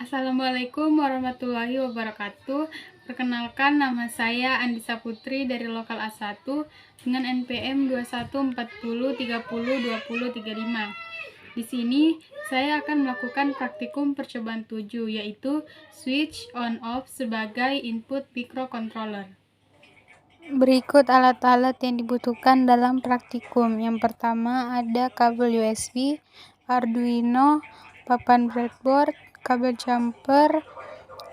Assalamualaikum warahmatullahi wabarakatuh. Perkenalkan, nama saya Andisa Putri dari Lokal A1 dengan NPM 2140302035. Di sini saya akan melakukan praktikum percobaan 7, yaitu switch on off sebagai input microcontroller. Berikut alat-alat yang dibutuhkan dalam praktikum. Yang pertama ada kabel USB, Arduino, papan breadboard, kabel jumper,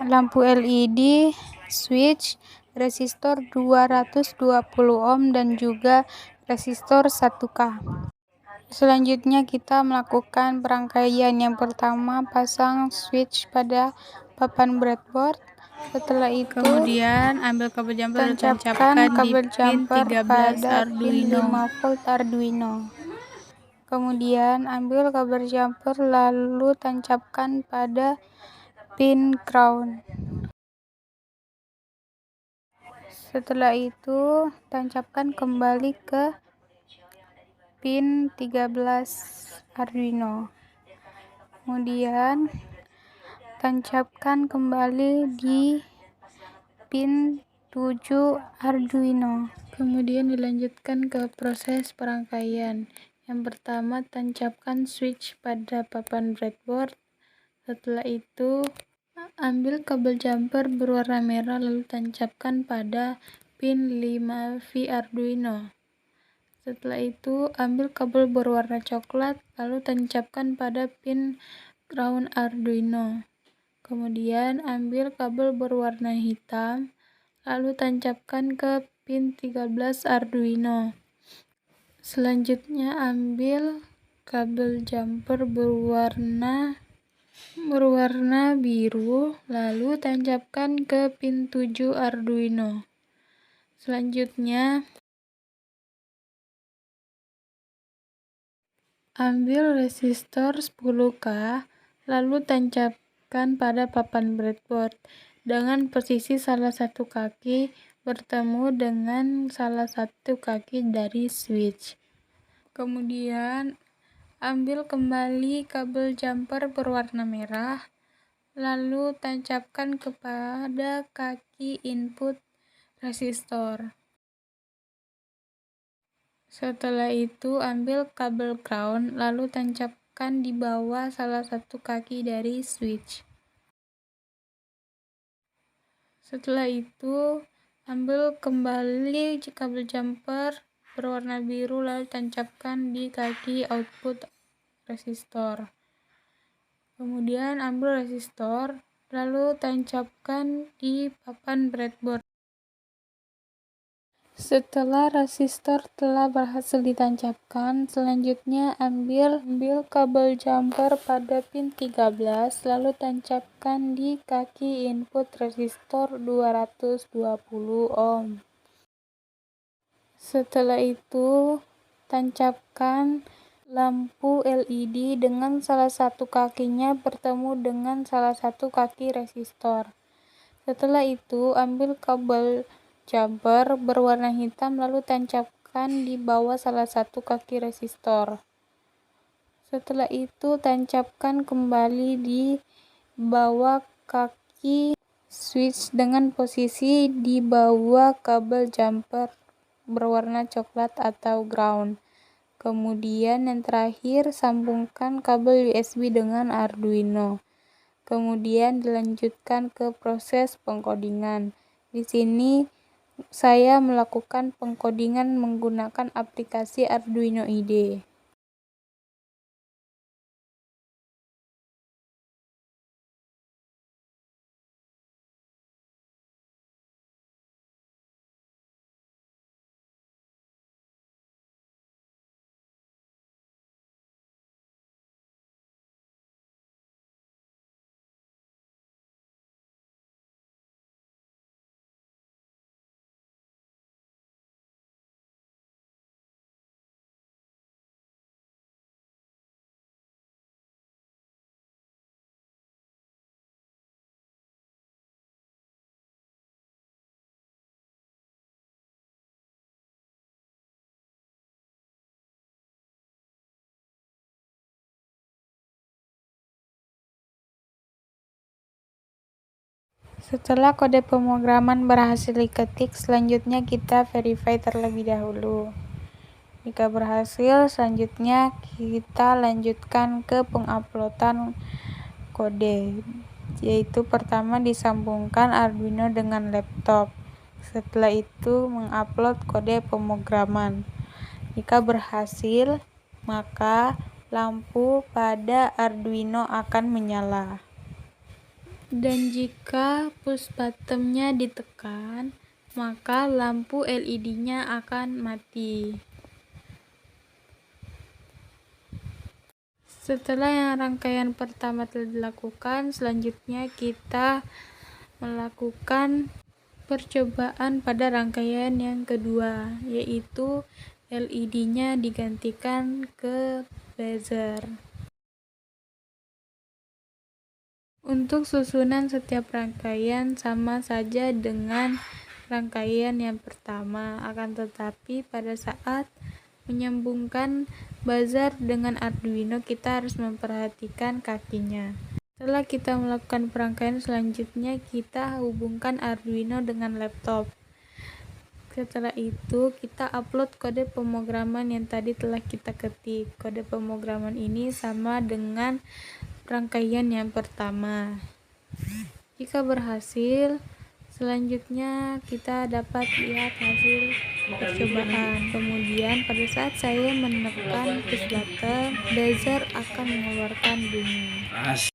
lampu LED, switch, resistor 220 ohm dan juga resistor 1K. Selanjutnya kita melakukan perangkaian. Yang pertama pasang switch pada papan breadboard. Setelah itu kemudian ambil kabel jumper dan tancapkan kabel jumper pada pin 5 volt Arduino. Kemudian ambil kabel jumper lalu tancapkan pada pin ground. Setelah itu tancapkan kembali ke pin 13 Arduino. Kemudian tancapkan kembali di pin 7 Arduino. Kemudian dilanjutkan ke proses perangkaian. Yang pertama, tancapkan switch pada papan breadboard. Setelah itu ambil kabel jumper berwarna merah lalu tancapkan pada pin 5V Arduino. Setelah itu ambil kabel berwarna coklat lalu tancapkan pada pin ground Arduino. Kemudian ambil kabel berwarna hitam lalu tancapkan ke pin 13 Arduino. Selanjutnya ambil kabel jumper berwarna biru lalu tancapkan ke pin 7 Arduino. Selanjutnya ambil resistor 10K lalu tancapkan pada papan breadboard dengan posisi salah satu kaki bertemu dengan salah satu kaki dari switch. Kemudian ambil kembali kabel jumper berwarna merah lalu tancapkan kepada kaki input resistor. Setelah itu ambil kabel ground lalu tancapkan di bawah salah satu kaki dari switch. Setelah itu ambil kembali kabel jumper berwarna biru lalu tancapkan di kaki output resistor. Kemudian ambil resistor lalu tancapkan di papan breadboard. Setelah resistor telah berhasil ditancapkan, selanjutnya ambil kabel jumper pada pin 13 lalu tancapkan di kaki input resistor 220 ohm. Setelah itu tancapkan lampu LED dengan salah satu kakinya bertemu dengan salah satu kaki resistor. Setelah itu ambil kabel jumper berwarna hitam lalu tancapkan di bawah salah satu kaki resistor. Setelah itu tancapkan kembali di bawah kaki switch dengan posisi di bawah kabel jumper berwarna coklat atau ground. Kemudian yang terakhir sambungkan kabel USB dengan Arduino. Kemudian dilanjutkan ke proses pengkodingan. Di sini saya melakukan pengkodingan menggunakan aplikasi Arduino IDE. Setelah kode pemrograman berhasil diketik, selanjutnya kita verify terlebih dahulu. Jika berhasil, selanjutnya kita lanjutkan ke penguploadan kode, yaitu pertama disambungkan Arduino dengan laptop. Setelah itu mengupload kode pemrograman. Jika berhasil, maka lampu pada Arduino akan menyala. Dan jika push button-nya ditekan, maka lampu LED-nya akan mati. Setelah yang rangkaian pertama telah dilakukan, selanjutnya kita melakukan percobaan pada rangkaian yang kedua, yaitu LED-nya digantikan ke buzzer. Untuk susunan setiap rangkaian sama saja dengan rangkaian yang pertama, akan tetapi pada saat menyambungkan buzzer dengan Arduino, kita harus memperhatikan kakinya. Setelah kita melakukan perangkaian selanjutnya, kita hubungkan Arduino dengan laptop. Setelah itu, kita upload kode pemrograman yang tadi telah kita ketik. Kode pemrograman ini sama dengan rangkaian yang pertama. Jika berhasil, selanjutnya kita dapat lihat hasil percobaan. Kemudian pada saat saya menekan push button, buzzer akan mengeluarkan bunyi.